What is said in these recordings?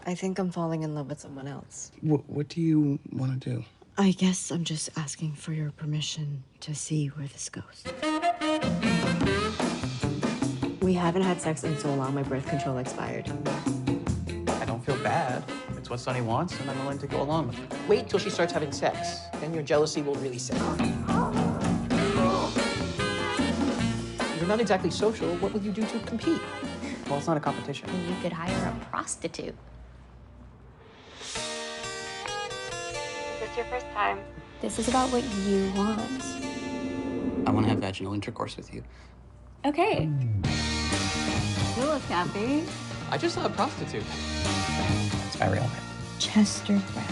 I think I'm falling in love with someone else. What do you want to do? I guess I'm just asking for your permission to see where this goes. We haven't had sex in so long, my birth control expired. I don't feel bad. It's what Sonny wants, and I'm willing to go along with it. Wait till she starts having sex, then your jealousy will really set in. You're not exactly social. What will you do to compete? Well, it's not a competition. You could hire a prostitute. Is this your first time? This is about what you want. I want to have vaginal intercourse with you. Okay. You look happy. I just saw a prostitute. It's my real name. Chester Brown.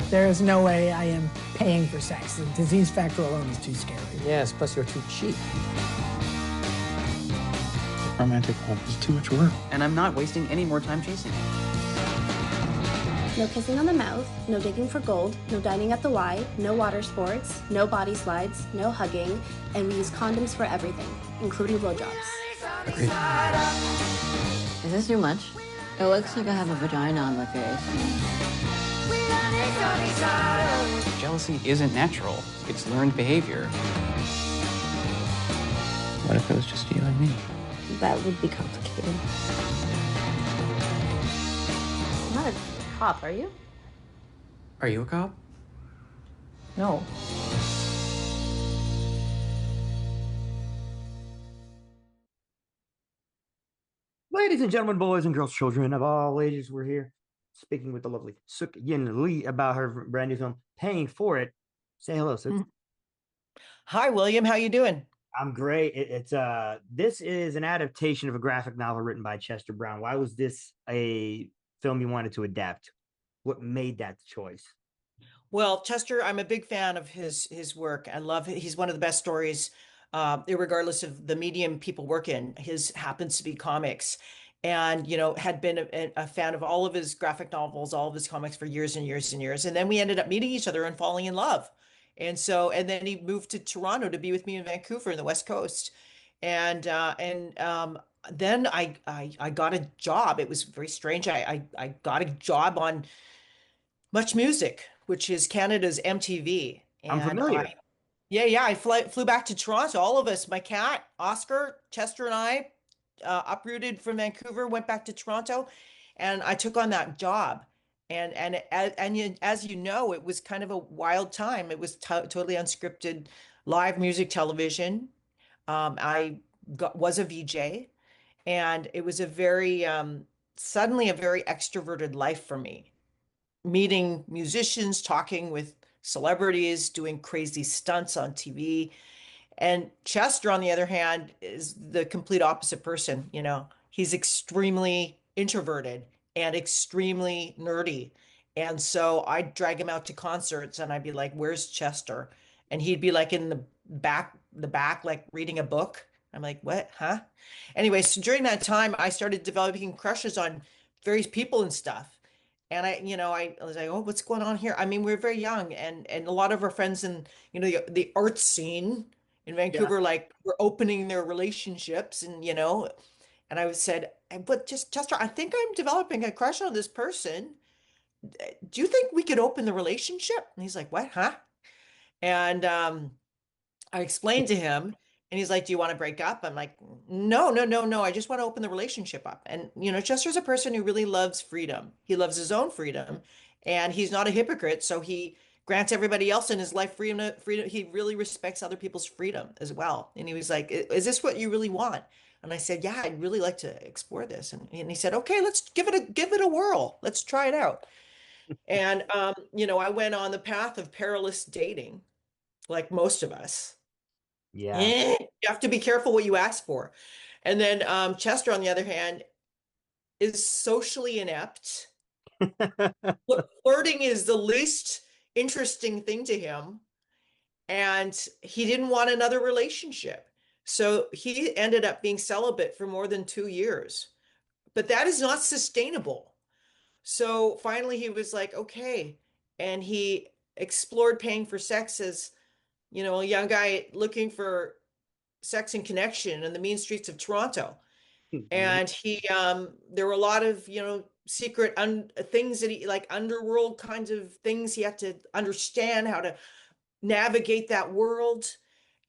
There is no way I am paying for sex. The disease factor alone is too scary. Yes, plus you're too cheap. Romantic hope is too much work. And I'm not wasting any more time chasing it. No kissing on the mouth, no digging for gold, no dining at the Y, no water sports, no body slides, no hugging, and we use condoms for everything, including blowjobs. Agreed. Is this too much? It looks like I have a vagina on my face. Jealousy isn't natural. It's learned behavior. What if it was just you and me? That would be complicated. You're not a cop, are you? Are you a cop? No. Ladies and gentlemen, boys and girls, children of all ages, we're here speaking with the lovely Sook-Yin Lee about her brand new film, Paying for It. Say hello, Sook. Hi, William. How you doing? I'm great. This is an adaptation of a graphic novel written by Chester Brown. Why was this a film you wanted to adapt? What made that choice? Well, Chester, I'm a big fan of his work. I love it. He's one of the best stories, regardless of the medium people work in. His happens to be comics, and had been a fan of all of his graphic novels, all of his comics for years and years and years. And then we ended up meeting each other and falling in love. And then he moved to Toronto to be with me in Vancouver in the West Coast. Then I got a job. It was very strange. I got a job on Much Music, which is Canada's MTV. I'm familiar. Yeah, I flew back to Toronto. All of us, my cat, Oscar, Chester, and I, uprooted from Vancouver, went back to Toronto, and I took on that job. As you know, it was kind of a wild time. It was totally unscripted, live music television. Was a VJ, and it was a very suddenly a very extroverted life for me, meeting musicians, talking with celebrities, doing crazy stunts on TV. And Chester, on the other hand, is the complete opposite person. He's extremely introverted and extremely nerdy. And so I'd drag him out to concerts and I'd be like, "Where's Chester?" And he'd be like in the back, like reading a book. I'm like, "What? Huh?" Anyway, so during that time, I started developing crushes on various people and stuff. And I was like, "Oh, what's going on here?" I mean, we were very young, and a lot of our friends in, the art scene in Vancouver, like, were opening their relationships, and I said, "But just Chester, I think I'm developing a crush on this person. Do you think we could open the relationship?" And he's like, "What, huh?" And I explained to him, and he's like, "Do you want to break up?" I'm like, "No, no, no, no. I just want to open the relationship up." And, Chester's a person who really loves freedom. He loves his own freedom, and he's not a hypocrite. So he grants everybody else in his life freedom. Freedom. He really respects other people's freedom as well. And he was like, "Is this what you really want?" And I said, "Yeah, I'd really like to explore this." And he said, "Okay, let's give it a whirl. Let's try it out." And I went on the path of perilous dating, like most of us. Yeah. You have to be careful what you ask for. And then Chester, on the other hand, is socially inept. Flirting is the least interesting thing to him. And he didn't want another relationship. So he ended up being celibate for more than 2 years. But that is not sustainable. So finally he was like, okay. And he explored paying for sex as, a young guy looking for sex and connection in the mean streets of Toronto. And there were a lot of, secret things that he like underworld kinds of things. He had to understand how to navigate that world.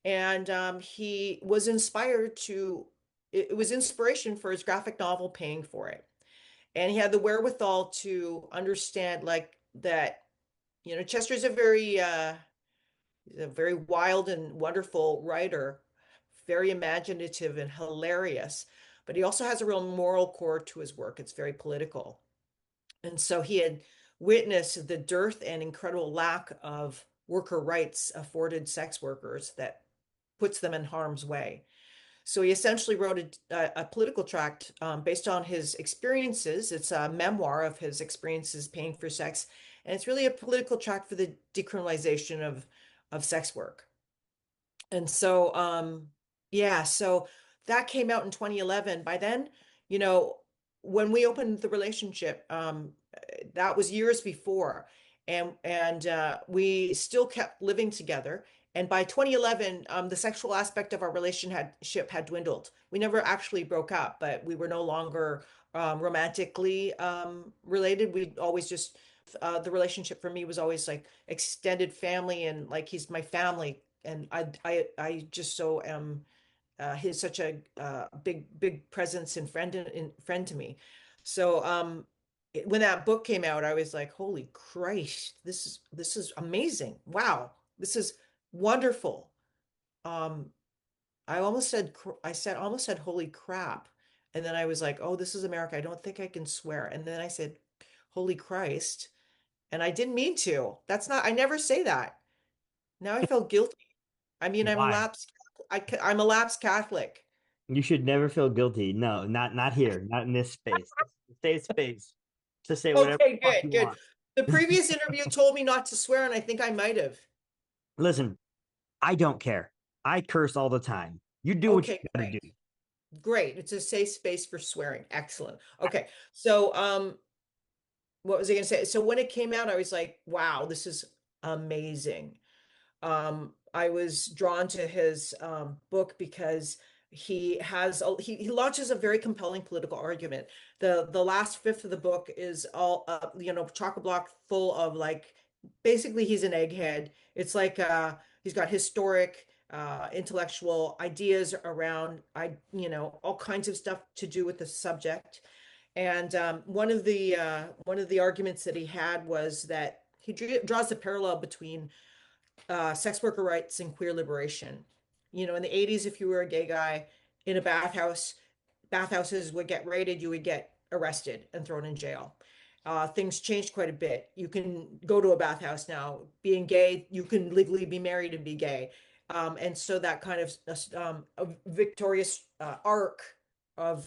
And he was inspired to, it was inspiration for his graphic novel, Paying for It. And he had the wherewithal to understand like that, Chester's a very wild and wonderful writer, very imaginative and hilarious, but he also has a real moral core to his work. It's very political. And so he had witnessed the dearth and incredible lack of worker rights afforded sex workers that puts them in harm's way. So he essentially wrote a political tract based on his experiences. It's a memoir of his experiences paying for sex, and it's really a political tract for the decriminalization of sex work. And so, yeah, so that came out in 2011. By then, you know, when we opened the relationship, that was years before, and we still kept living together. And by 2011, the sexual aspect of our relationship had dwindled. We never actually broke up, but we were no longer romantically related. We always just the relationship for me was always like extended family, and like he's my family, and I just so am he's such a big presence and friend to me. So when that book came out, I was like, holy Christ, this is amazing. Wow, this is wonderful. Um, I almost said almost said holy crap. And then I was like, oh, this is America. I don't think I can swear. And then I said, holy Christ. And I didn't mean to. That's not, I never say that. Now I feel guilty. I mean, Why? I'm a lapsed Catholic. You should never feel guilty. No, not here, not in this space. This is a safe space to say whatever Okay, the fuck good, you good. want. The previous interview told me not to swear, and I think I might have. Listen, I don't care. I curse all the time. You do what you Okay, gotta do. great. Great. It's a safe space for swearing. Excellent. Okay. So, what was I going to say? So when it came out, I was like, wow, this is amazing. I was drawn to his book because he launches a very compelling political argument. The last fifth of the book is all chock a block full of like basically he's an egghead. It's like he's got historic intellectual ideas around all kinds of stuff to do with the subject. And one of the arguments that he had was that he draws a parallel between sex worker rights and queer liberation. In the 80s, if you were a gay guy in a bathhouses would get raided, you would get arrested and thrown in jail. Things changed quite a bit. You can go to a bathhouse now. Being gay, you can legally be married and be gay. And so that kind of a victorious arc of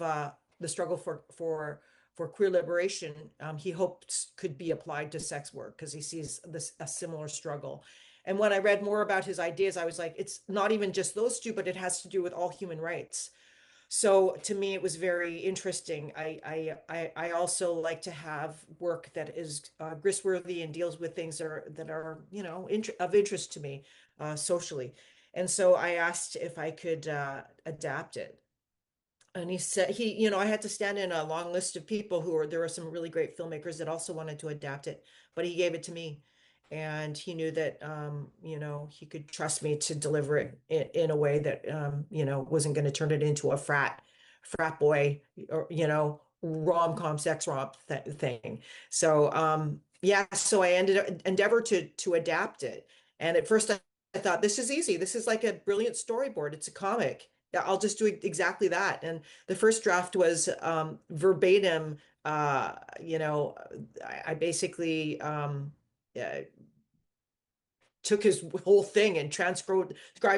the struggle for queer liberation, he hopes could be applied to sex work because he sees this a similar struggle. And when I read more about his ideas, I was like, it's not even just those two, but it has to do with all human rights. So to me, it was very interesting. I also like to have work that is gristworthy and deals with things that are of interest to me socially. And so I asked if I could adapt it. And he said I had to stand in a long list of people there were some really great filmmakers that also wanted to adapt it, but he gave it to me. And he knew that, he could trust me to deliver it in a way that, wasn't going to turn it into a frat boy or, rom-com sex romp thing. So, yeah, so I endeavored to adapt it. And at first I thought this is easy. This is like a brilliant storyboard. It's a comic. Yeah, I'll just do exactly that. And the first draft was verbatim. I basically uh, took his whole thing and transcribed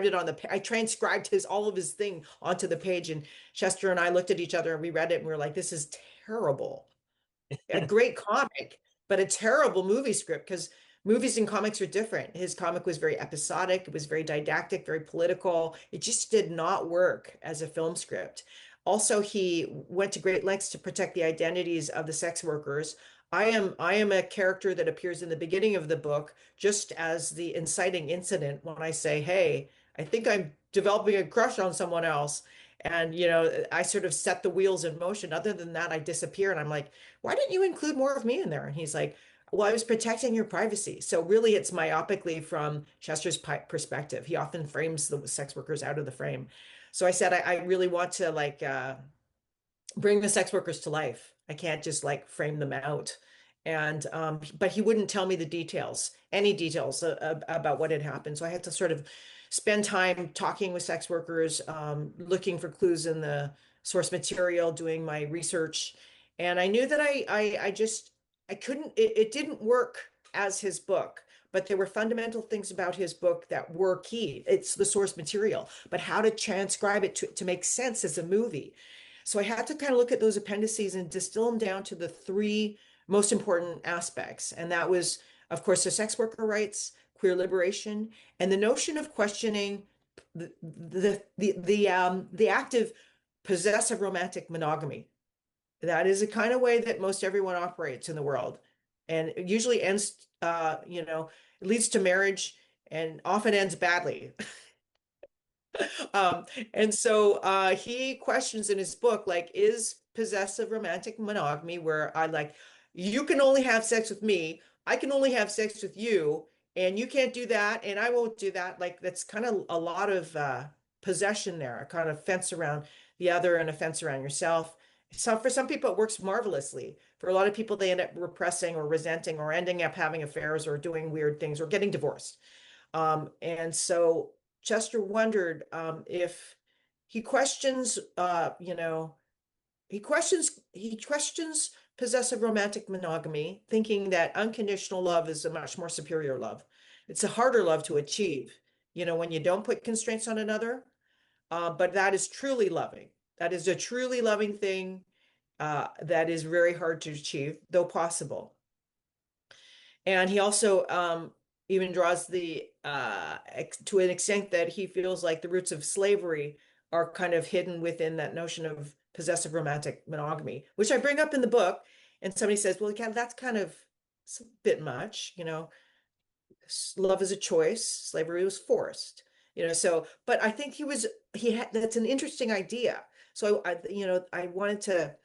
it on I transcribed all of his thing onto the page. And Chester and I looked at each other and we read it and we were like, this is terrible. A great comic, but a terrible movie script because movies and comics are different. His comic was very episodic, it was very didactic, very political. It just did not work as a film script. Also, he went to great lengths to protect the identities of the sex workers. I am a character that appears in the beginning of the book just as the inciting incident when I say, "Hey, I think I'm developing a crush on someone else." And, you know, I sort of set the wheels in motion. Other than that, I disappear. And I'm like, why didn't you include more of me in there? And he's like, well, I was protecting your privacy. So really, it's myopically from Chester's perspective. He often frames the sex workers out of the frame. So I said, I really want to like bring the sex workers to life. I can't just like frame them out. And but he wouldn't tell me the details, any details about what had happened. So I had to sort of spend time talking with sex workers, looking for clues in the source material, doing my research. And I knew that I just I couldn't it didn't work as his book, but there were fundamental things about his book that were key. It's the source material, but how to transcribe it to make sense as a movie. So I had to kind of look at those appendices and distill them down to the three most important aspects. And that was, of course, the sex worker rights, queer liberation, and the notion of questioning the active possessive romantic monogamy. That is the kind of way that most everyone operates in the world. And it usually ends, you know, it leads to marriage and often ends badly. Um, and so he questions in his book, like, is possessive romantic monogamy where I like, you can only have sex with me, I can only have sex with you, and you can't do that, and I won't do that. Like, that's kind of a lot of possession there, a kind of fence around the other and a fence around yourself. So for some people, it works marvelously. For a lot of people, they end up repressing or resenting or ending up having affairs or doing weird things or getting divorced. And so Chester wondered if he questions, you know, he questions possessive romantic monogamy, thinking that unconditional love is a much more superior love. It's a harder love to achieve, you know, when you don't put constraints on another. But that is truly loving. That is a truly loving thing that is very hard to achieve, though possible. And he also even draws the to an extent that he feels like the roots of slavery are kind of hidden within that notion of possessive romantic monogamy, which I bring up in the book. And somebody says, well, yeah, that's kind of it's a bit much, you know, love is a choice, slavery was forced, you know. So, but I think he had that's an interesting idea. So you know, I wanted to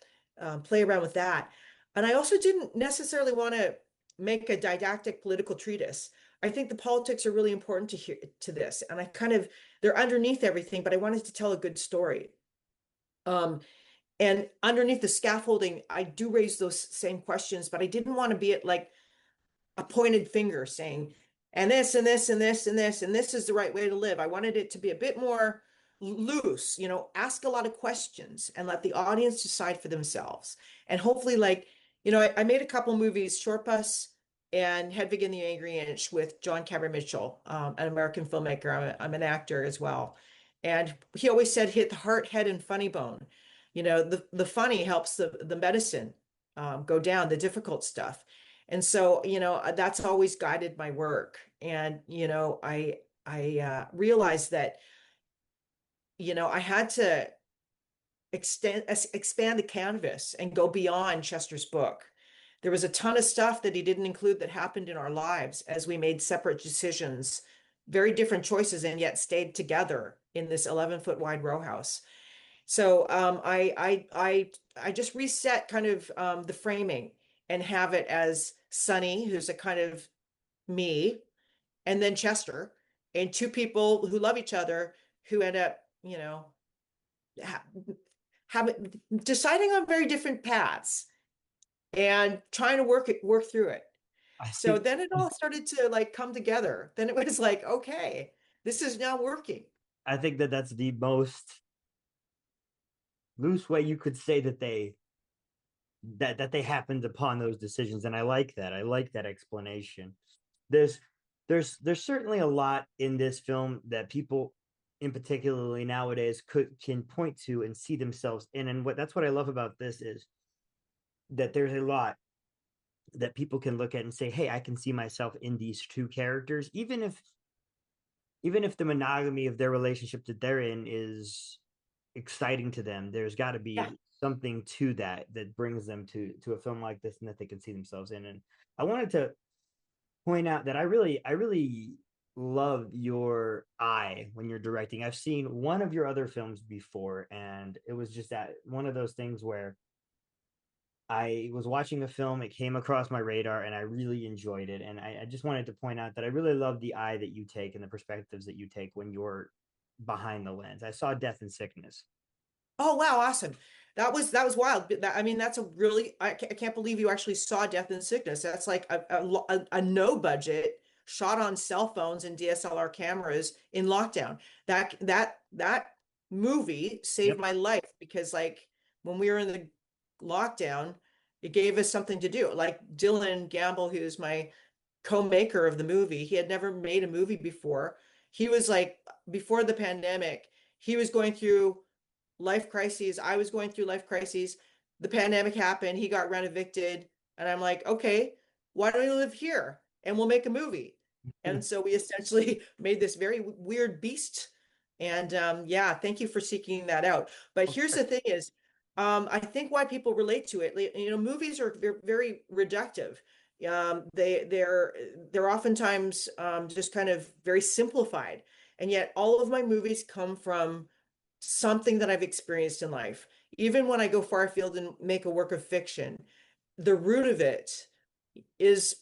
play around with that, and I also didn't necessarily want to make a didactic political treatise. I think the politics are really important to hear to this, and I kind of they're underneath everything, but I wanted to tell a good story. Um, and underneath the scaffolding, I do raise those same questions, but I didn't want to be at like a pointed finger saying, and this and this and this and this and this is the right way to live. I wanted it to be a bit more loose, you know, ask a lot of questions and let the audience decide for themselves. And hopefully, like, you know, I made a couple movies, Short Bus and Hedwig and the Angry Inch with John Cameron Mitchell, an American filmmaker. I'm an actor as well. And he always said, hit the heart, head, and funny bone. You know, the funny helps the medicine go down, the difficult stuff. And so, you know, that's always guided my work. And, you know, I realized that, you know, I had to expand the canvas and go beyond Chester's book. There was a ton of stuff that he didn't include that happened in our lives as we made separate decisions, very different choices, and yet stayed together in this 11-foot wide row house. So I just reset kind of the framing and have it as Sunny, who's a kind of me, and then Chester, and two people who love each other who end up, you know, ha having deciding on very different paths and trying to work through it. I So think then it all started to like come together. Then it was like, okay, this is now working. I think that that's the most loose way you could say that they happened upon those decisions, and I like that. I like that explanation. There's there's certainly a lot in this film that people in particularly nowadays can point to and see themselves in, and that's what I love about this is that there's a lot that people can look at and say, hey, I can see myself in these two characters, even if the monogamy of their relationship that they're in is exciting to them. There's got to be Yeah. something to that brings them to a film like this and that they can see themselves in. And I wanted to point out that I really love your eye when you're directing. I've seen one of your other films before, and it was just that one of those things where I was watching a film, it came across my radar, and I really enjoyed it. And I just wanted to point out that I really love the eye that you take and the perspectives that you take when you're behind the lens. I saw Death and Sickness. Oh wow, awesome. That was wild. I mean, that's a really I can't believe you actually saw Death and Sickness. That's like a no budget shot on cell phones and DSLR cameras in lockdown. That movie saved Yep. my life because like when we were in the lockdown, it gave us something to do. Like Dylan Gamble, who's my co-maker of the movie, he had never made a movie before. He was like before the pandemic, he was going through life crises. I was going through life crises. The pandemic happened. He got rent evicted. And I'm like, okay, why don't we live here? And we'll make a movie. And so we essentially made this very weird beast. And yeah, thank you for seeking that out. But here's the thing is, I think why people relate to it, you know, movies are very reductive. They're oftentimes just kind of very simplified. And yet all of my movies come from something that I've experienced in life. Even when I go far afield and make a work of fiction, the root of it is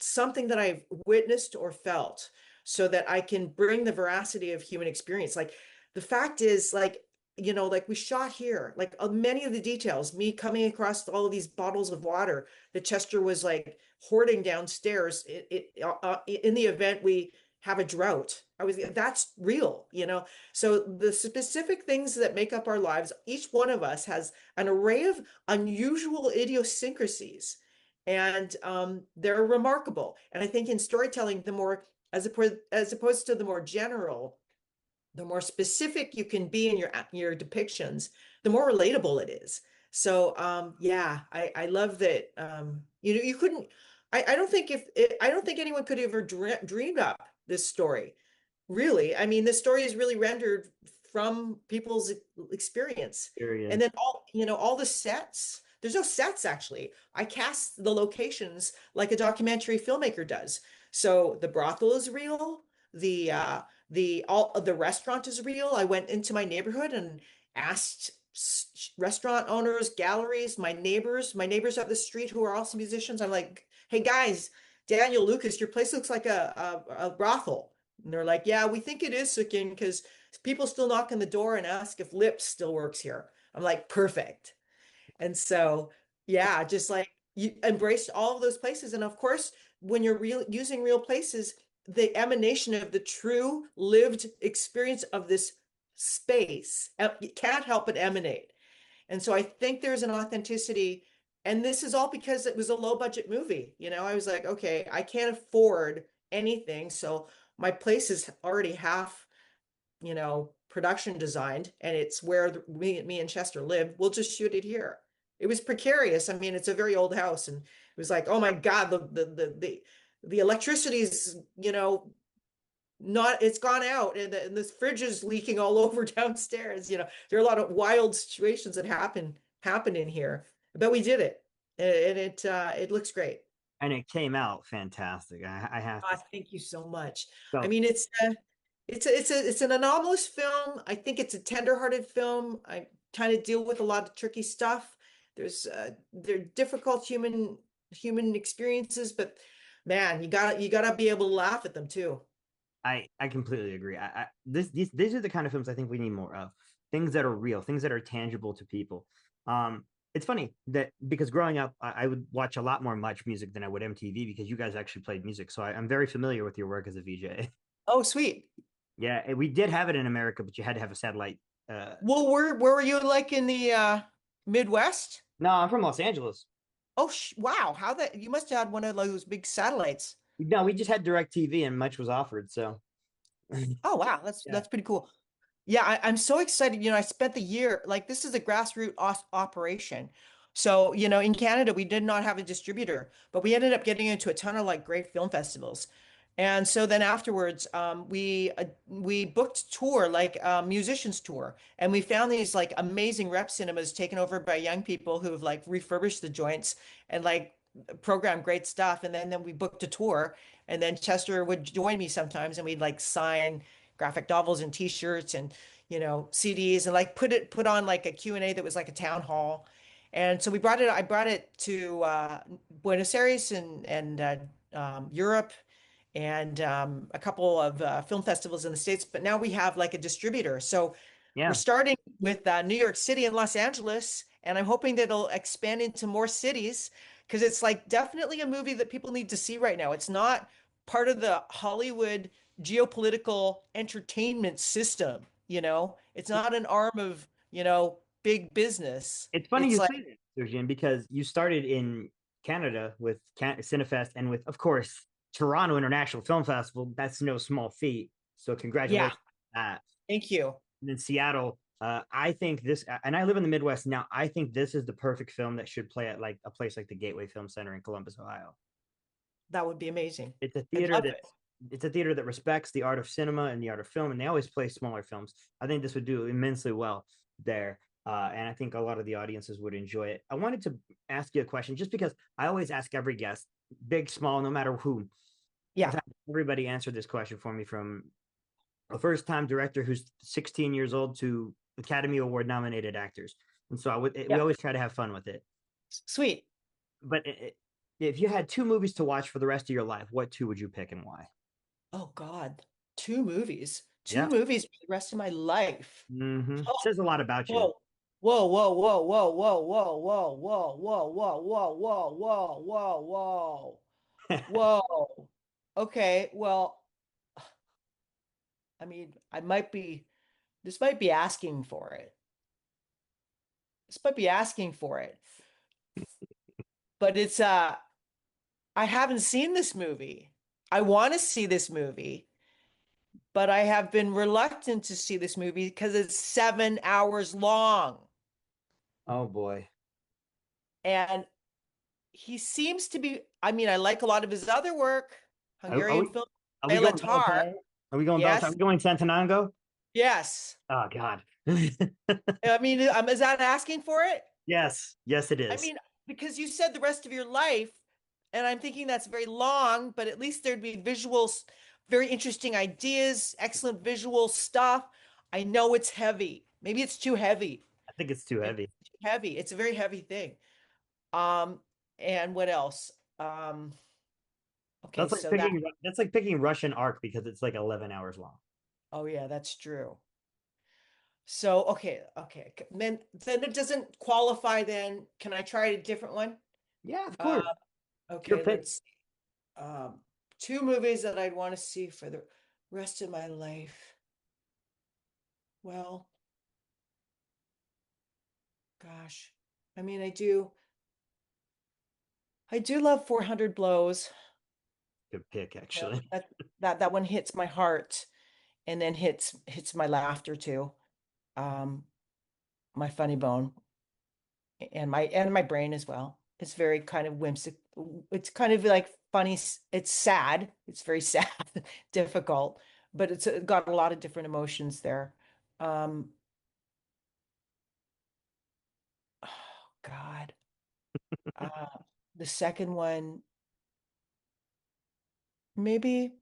something that I've witnessed or felt so that I can bring the veracity of human experience. Like the fact is, like, you know, like we shot here, like many of the details, me coming across all of these bottles of water that Chester was like hoarding downstairs in the event we have a drought. That's real, you know? So the specific things that make up our lives, each one of us has an array of unusual idiosyncrasies and they're remarkable. And I think in storytelling, the more as opposed to the more general, the more specific you can be in your depictions, the more relatable it is. So yeah, I love that. You know, you couldn't. I don't think I don't think anyone could ever dreamed up this story. Really, I mean, this story is really rendered from people's experience. And Experience. then all, you know, all the sets. There's no sets actually. I cast the locations like a documentary filmmaker does. So the brothel is real. The restaurant is real. I went into my neighborhood and asked restaurant owners, galleries, my neighbors up the street who are also musicians. I'm like, hey guys, Daniel, Lucas, your place looks like a brothel. And they're like, yeah, we think it is, Sook-Yin, because people still knock on the door and ask if Lips still works here. I'm like, perfect. And so, yeah, just like you embraced all of those places. And of course, when you're using real places, the emanation of the true lived experience of this space can't help but emanate. And so I think there's an authenticity. And this is all because it was a low budget movie. You know, I was like, okay, I can't afford anything. So my place is already half, you know, production designed, and it's where me and Chester lived. We'll just shoot it here. It was precarious. I mean, it's a very old house, and it was like, oh my God, the electricity's, you know, not it's gone out, and this fridge is leaking all over downstairs. You know, there are a lot of wild situations that happen in here, but we did it, and it looks great. And it came out fantastic. I have to say. Thank you so much. I So mean, it's an anomalous film. I think it's a tender-hearted film. I kind of deal with a lot of tricky stuff. There are difficult human experiences, but man, you gotta be able to laugh at them too. I completely agree. These are the kind of films I think we need more of. Things that are real, things that are tangible to people. It's funny that because growing up, I would watch a lot more Much Music than I would MTV because you guys actually played music. So I'm very familiar with your work as a VJ. Oh, sweet. Yeah, and we did have it in America, but you had to have a satellite. Well, where were you like in the Midwest? No, I'm from Los Angeles. Oh, wow. How that you must have had one of those big satellites. No, we just had direct TV and Much was offered. So Oh, wow. That's yeah. that's pretty cool. Yeah, I'm so excited. You know, I spent the year like this is a grassroots operation. So, you know, in Canada, we did not have a distributor, but we ended up getting into a ton of like great film festivals. And so then afterwards, we booked tour like musicians tour, and we found these like amazing rep cinemas taken over by young people who have like refurbished the joints and like program great stuff. And then we booked a tour, and then Chester would join me sometimes, and we'd like sign graphic novels and t-shirts and, CDs, and like put on like a Q&A that was like a town hall. And so I brought it to Buenos Aires and Europe, and a couple of film festivals in the States. But now we have like a distributor. So we're Yeah. starting with New York City and Los Angeles, and I'm hoping that it'll expand into more cities, because it's like definitely a movie that people need to see right now. It's not part of the Hollywood geopolitical entertainment system, It's not an arm of, big business. It's funny It's you like, say that, Sergian, because you started in Canada with Cinefest and with, of course, Toronto International Film Festival. That's no small feat. So yeah, congratulations on that. thank you. And then Seattle, I think this, and I live in the Midwest now. I think this is the perfect film that should play at like a place like the Gateway Film Center in Columbus, Ohio. That would be amazing. It's a I'd theater love that it. it's a theater that respects the art of cinema and the art of film, and they always play smaller films. I think this would do immensely well there. And I think a lot of the audiences would enjoy it. I wanted to ask you a question just because I always ask every guest, big, small, no matter who. I've Yeah. had everybody answer this question for me, from a first time director who's 16 years old to Academy Award nominated actors. And so we Yeah. always try to have fun with it. Sweet. But if you had two movies to watch for the rest of your life, what two would you pick and why? Oh God. Two movies. Two Yeah. movies for the rest of my life. Oh, Says a lot about you. whoa. Whoa, whoa, whoa, whoa, whoa, whoa, whoa, whoa, whoa, whoa, whoa, whoa, whoa, whoa, whoa, whoa. Okay, well, I mean, this might be asking for it. This might be asking for it. But I haven't seen this movie. I want to see this movie, but I have been reluctant to see this movie because it's 7 hours long. Oh boy. And he seems to be, I mean, I like a lot of his other work, Are Hungarian we film, are we going Belatar. Beltane? Are we going Beltane? Are Yes, we going Santanango? yes. Oh God. I mean, is that asking for it? Yes, it I is. mean, because you said the rest of your life, and I'm thinking that's very long, but at least there'd be visuals, very interesting ideas, excellent visual stuff. I know it's heavy. Maybe it's too heavy. I think it's too Maybe heavy. it's too heavy. It's a very heavy thing. Um, and what else? Okay, so That's like picking Russian Ark because it's like 11 hours long. oh yeah, that's true. So okay. Then it doesn't qualify then. Can I try a different one? Yeah, of Uh, course. It's your okay, pick. let's two movies that I'd want to see for the rest of my life. Well, gosh. I mean, I do love 400 Blows. Good pick, You know, actually. that one hits my heart, and then hits my laughter too. Um, my funny bone, and my brain as well. It's very kind of whimsical. It's kind of like funny. It's sad. It's very sad, difficult, but it's got a lot of different emotions there. Um, oh God. Uh, the second one, maybe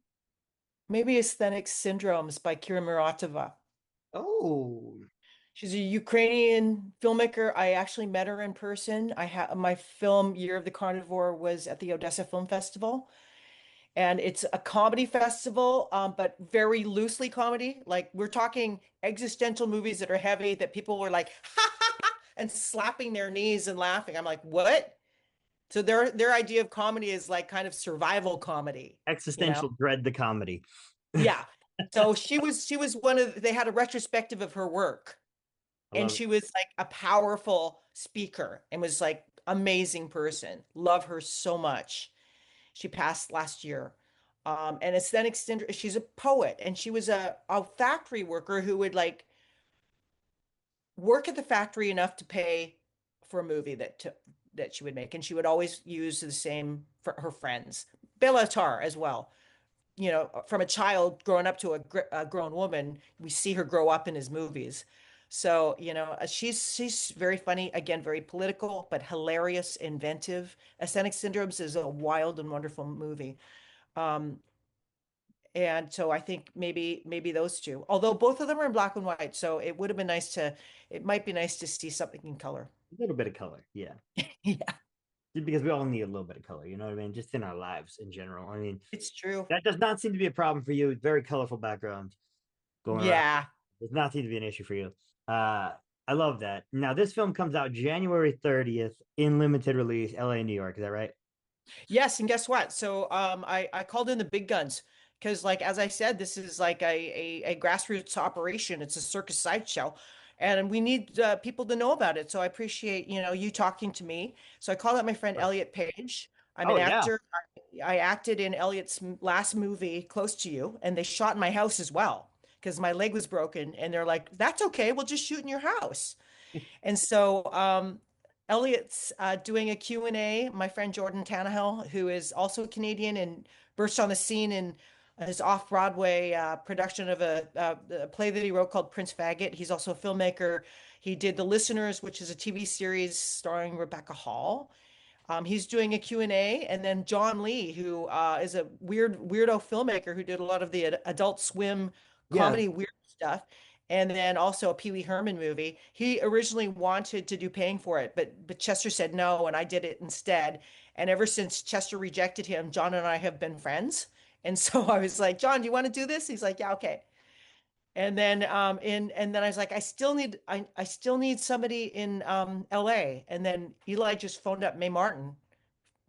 maybe Aesthetic Syndromes by Kira Muratova. Oh, She's a Ukrainian filmmaker. I actually met her in person. I had my film Year of the Carnivore was at the Odessa Film Festival, and it's a comedy festival, but very loosely comedy. Like we're talking existential movies that are heavy that people were like ha ha ha and slapping their knees and laughing. I'm like, what? So their idea of comedy is like kind of survival comedy, you know? existential dread, the comedy. Yeah. So she was one of they had a retrospective of her work, I and love it. she was like a powerful speaker and was like amazing person. Love her so much. She passed last year. And it's then extended. She's a poet, and she was a factory worker who would like work at the factory enough to pay for a movie that she would make, and she would always use the same for her friends. Belatar as well. From a child growing up to a grown woman, we see her grow up in his movies. So, she's very funny, again, very political, but hilarious, inventive. Authentic Syndromes is a wild and wonderful movie. Um, and so I think maybe those two, although both of them are in black and white. So it might be nice to see something in color. A little bit of color, yeah. Yeah, Because we all need a little bit of color, you know what I mean? Just in our lives in general. I mean, it's true. that does not seem to be a problem for you. Very colorful background going around. Yeah. Does not seem to be an issue for you. I love that. Now, this film comes out January 30th in limited release, LA, New York. Is that right? Yes, and guess what? So I called in the big guns because, like, as I said, this is like a grassroots operation. It's a circus sideshow, and we need people to know about it. So I appreciate, you talking to me. So I called up my friend Elliot Page. I'm an Oh, yeah. actor. I acted in Elliot's last movie, Close to You, and they shot in my house as well because my leg was broken. And they're like, "That's okay. We'll just shoot in your house." And so Elliot's doing a Q&A. My friend Jordan Tannehill, who is also Canadian and burst on the scene in his off-Broadway production of a play that he wrote called Prince Faggot. He's also a filmmaker. He did The Listeners, which is a TV series starring Rebecca Hall. He's doing a Q&A, and then John Lee, who is a weirdo filmmaker who did a lot of the Adult Swim Yeah. comedy weird stuff, and then also a Pee Wee Herman movie. He originally wanted to do Paying for It, but Chester said no, and I did it instead. And ever since Chester rejected him, John and I have been friends. And so I was like, John, do you want to do this? He's like, yeah, okay. And then and then I was like, I still need somebody in LA. And then Eli just phoned up Mae Martin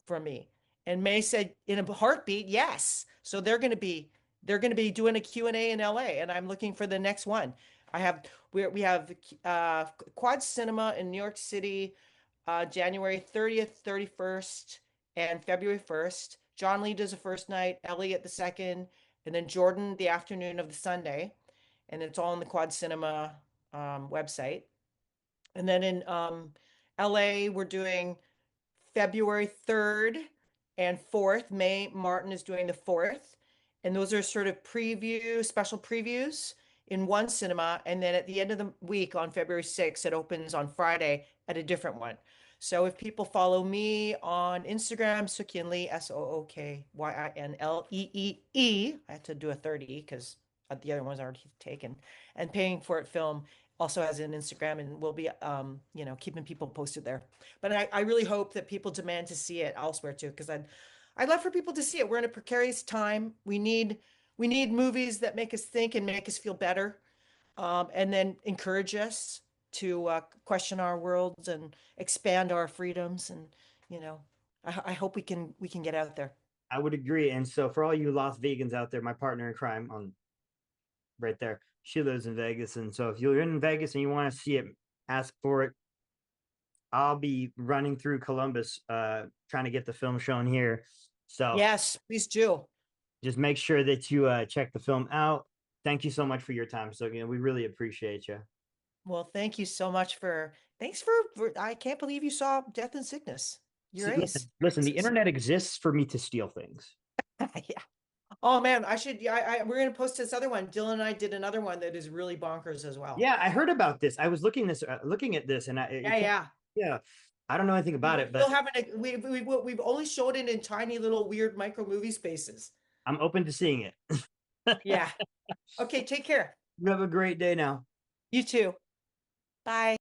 for me. And May said in a heartbeat, yes. So they're going to be doing a Q&A in LA, and I'm looking for the next one. We have Quad Cinema in New York City, January 30th, 31st, and February 1st. John Lee does the first night, Elliot the second, and then Jordan the afternoon of the Sunday. And it's all on the Quad Cinema website. And then in LA, we're doing February 3rd and 4th. May Martin is doing the 4th. And those are sort of special previews in one cinema. And then at the end of the week on February 6th, it opens on Friday at a different one. So if people follow me on Instagram, Sook-Yin Lee, SOOKYINLEEE, I had to do a 30 because the other one's already taken. And Paying for It Film also has an Instagram, and we'll be keeping people posted there. But I really hope that people demand to see it elsewhere too, because I'd love for people to see it. We're in a precarious time. We need movies that make us think and make us feel better, and then encourage us to question our worlds and expand our freedoms. And I hope we can get out there. I would agree. And so for all you lost vegans out there, my partner in crime on right there, she lives in Vegas. And so if you're in Vegas and you want to see it, ask for it. I'll be running through Columbus, trying to get the film shown here. So Yes, please do. just make sure that you check the film out. Thank you so much for your time. So we really appreciate you. Well, thank you so much thanks for I can't believe you saw Death and Sickness. You're ace. Listen, the internet exists for me to steal things. Yeah. Oh man, I should. Yeah, we're gonna post this other one. Dylan and I did another one that is really bonkers as well. Yeah, I heard about this. I was looking at this, and yeah. I don't know anything about it, but we've only showed it in tiny little weird micro movie spaces. I'm open to seeing it. Yeah. Okay, take care. You have a great day now. You too. Bye.